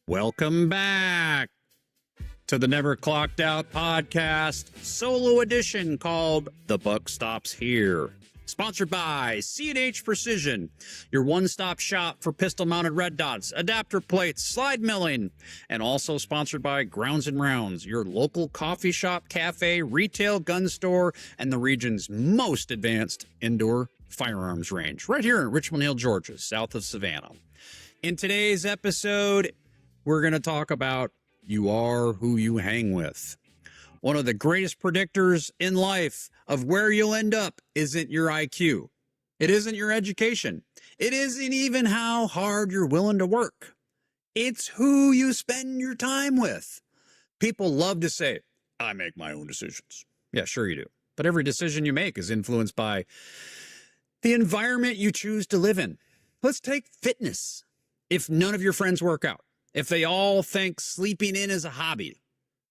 Welcome back to the Never Clocked Out podcast, solo edition called The Buck Stops Here. Sponsored by C&H Precision, your one-stop shop for pistol-mounted red dots, adapter plates, slide milling, and also sponsored by Grounds and Rounds, your local coffee shop, cafe, retail gun store, and the region's most advanced indoor firearms range, right here in Richmond Hill, Georgia, south of Savannah. In today's episode, we're going to talk about you are who you hang with. One of the greatest predictors in life of where you'll end up isn't your IQ. It isn't your education. It isn't even how hard you're willing to work. It's who you spend your time with. People love to say, I make my own decisions. Yeah, sure you do. But every decision you make is influenced by the environment you choose to live in. Let's take fitness. If none of your friends work out, if they all think sleeping in is a hobby,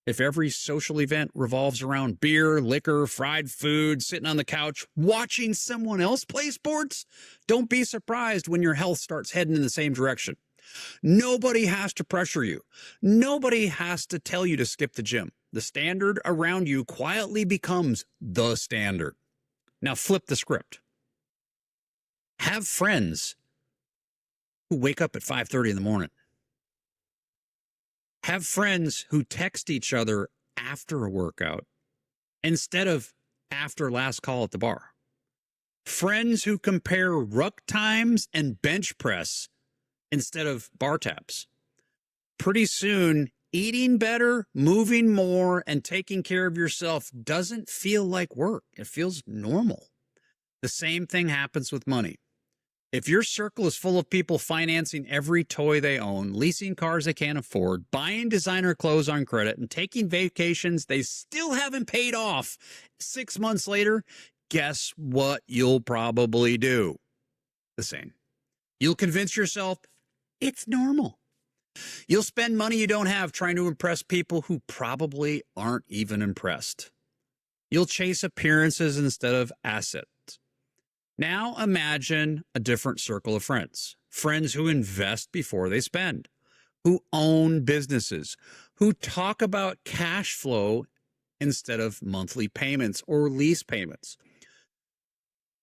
if every social event revolves around beer, liquor, fried food, sitting on the couch, watching someone else play sports, don't be surprised when your health starts heading in the same direction. Nobody has to pressure you. Nobody has to tell you to skip the gym. The standard around you quietly becomes the standard. Now flip the script. Have friends who wake up at 5:30 in the morning. Have friends who text each other after a workout instead of after last call at the bar. Friends who compare ruck times and bench press instead of bar taps. Pretty soon, eating better, moving more, and taking care of yourself doesn't feel like work. It feels normal. The same thing happens with money. If your circle is full of people financing every toy they own, leasing cars they can't afford, buying designer clothes on credit, and taking vacations they still haven't paid off 6 months later, guess what you'll probably do? The same. You'll convince yourself it's normal. You'll spend money you don't have trying to impress people who probably aren't even impressed. You'll chase appearances instead of assets. Now imagine a different circle of friends. Friends who invest before they spend, who own businesses, who talk about cash flow instead of monthly payments or lease payments.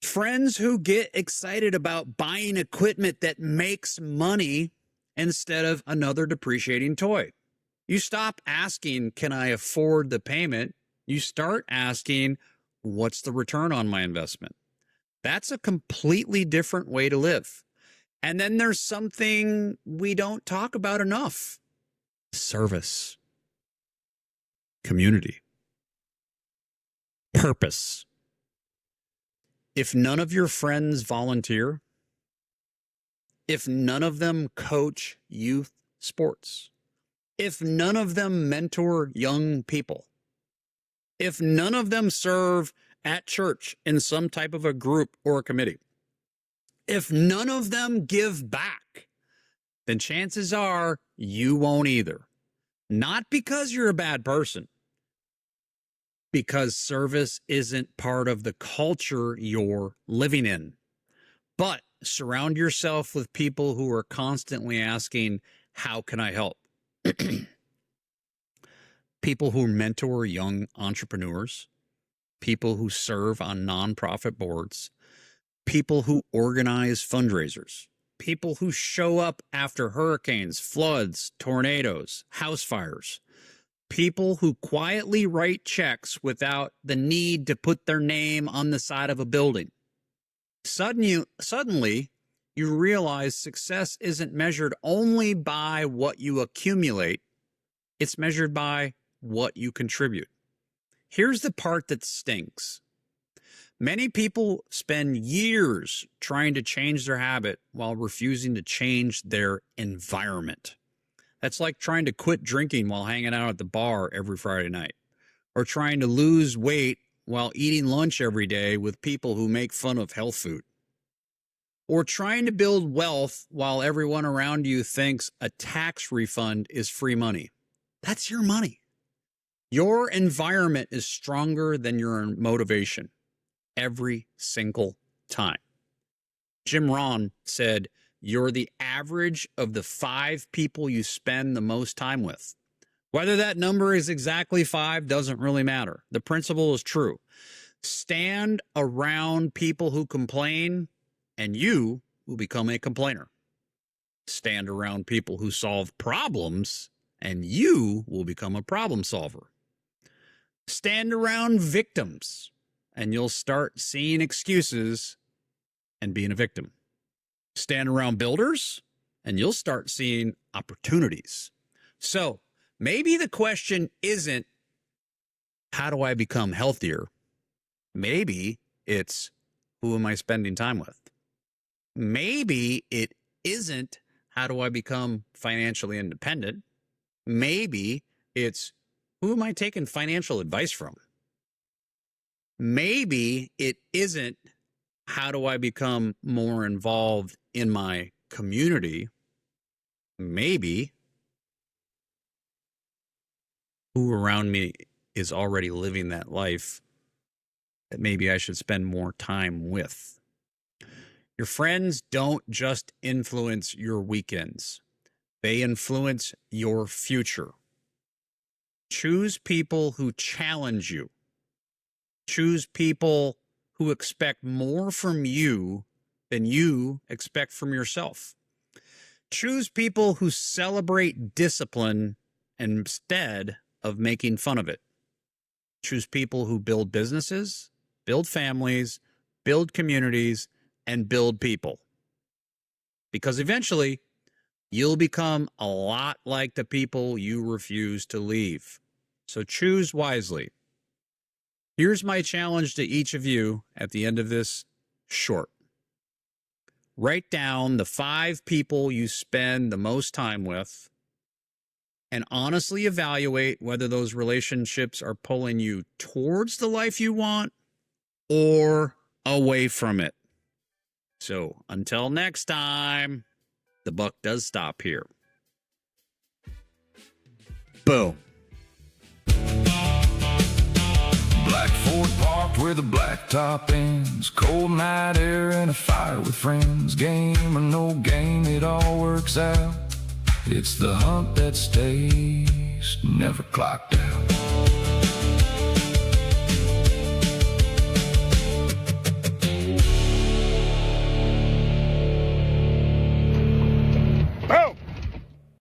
Friends who get excited about buying equipment that makes money instead of another depreciating toy. You stop asking, can I afford the payment? You start asking, what's the return on my investment? That's a completely different way to live. And then there's something we don't talk about enough. Service. Community. Purpose. If none of your friends volunteer, if none of them coach youth sports, if none of them mentor young people, if none of them serve at church in some type of a group or a committee, if none of them give back, then chances are you won't either. Not because you're a bad person, because service isn't part of the culture you're living in. But surround yourself with people who are constantly asking, how can I help? People who mentor young entrepreneurs, people who serve on nonprofit boards, people who organize fundraisers, people who show up after hurricanes, floods, tornadoes, house fires, people who quietly write checks without the need to put their name on the side of a building. Suddenly, you realize success isn't measured only by what you accumulate. It's measured by what you contribute. Here's the part that stinks. Many people spend years trying to change their habit while refusing to change their environment. That's like trying to quit drinking while hanging out at the bar every Friday night, or trying to lose weight while eating lunch every day with people who make fun of health food, or trying to build wealth while everyone around you thinks a tax refund is free money. That's your money. Your environment is stronger than your motivation every single time. Jim Rohn said, you're the average of the 5 people you spend the most time with. Whether that number is exactly 5 doesn't really matter. The principle is true. Stand around people who complain, and you will become a complainer. Stand around people who solve problems, and you will become a problem solver. Stand around victims, and you'll start seeing excuses and being a victim. Stand around builders, and you'll start seeing opportunities. So maybe the question isn't, how do I become healthier? Maybe it's, who am I spending time with? Maybe it isn't, how do I become financially independent? Maybe it's, who am I taking financial advice from? Maybe it isn't, how do I become more involved in my community? Maybe, who around me is already living that life that maybe I should spend more time with. Your friends don't just influence your weekends. They influence your future. Choose people who challenge you. Choose people who expect more from you than you expect from yourself. Choose people who celebrate discipline instead of making fun of it. Choose people who build businesses, build families, build communities, and build people. Because eventually, you'll become a lot like the people you refuse to leave. So choose wisely. Here's my challenge to each of you at the end of this short. Write down the 5 people you spend the most time with and honestly evaluate whether those relationships are pulling you towards the life you want or away from it. So until next time, the buck does stop here. Boom. Black Ford parked where the blacktop ends. Cold night air and a fire with friends. Game or no game, it all works out. It's the hunt that stays, never clocked out.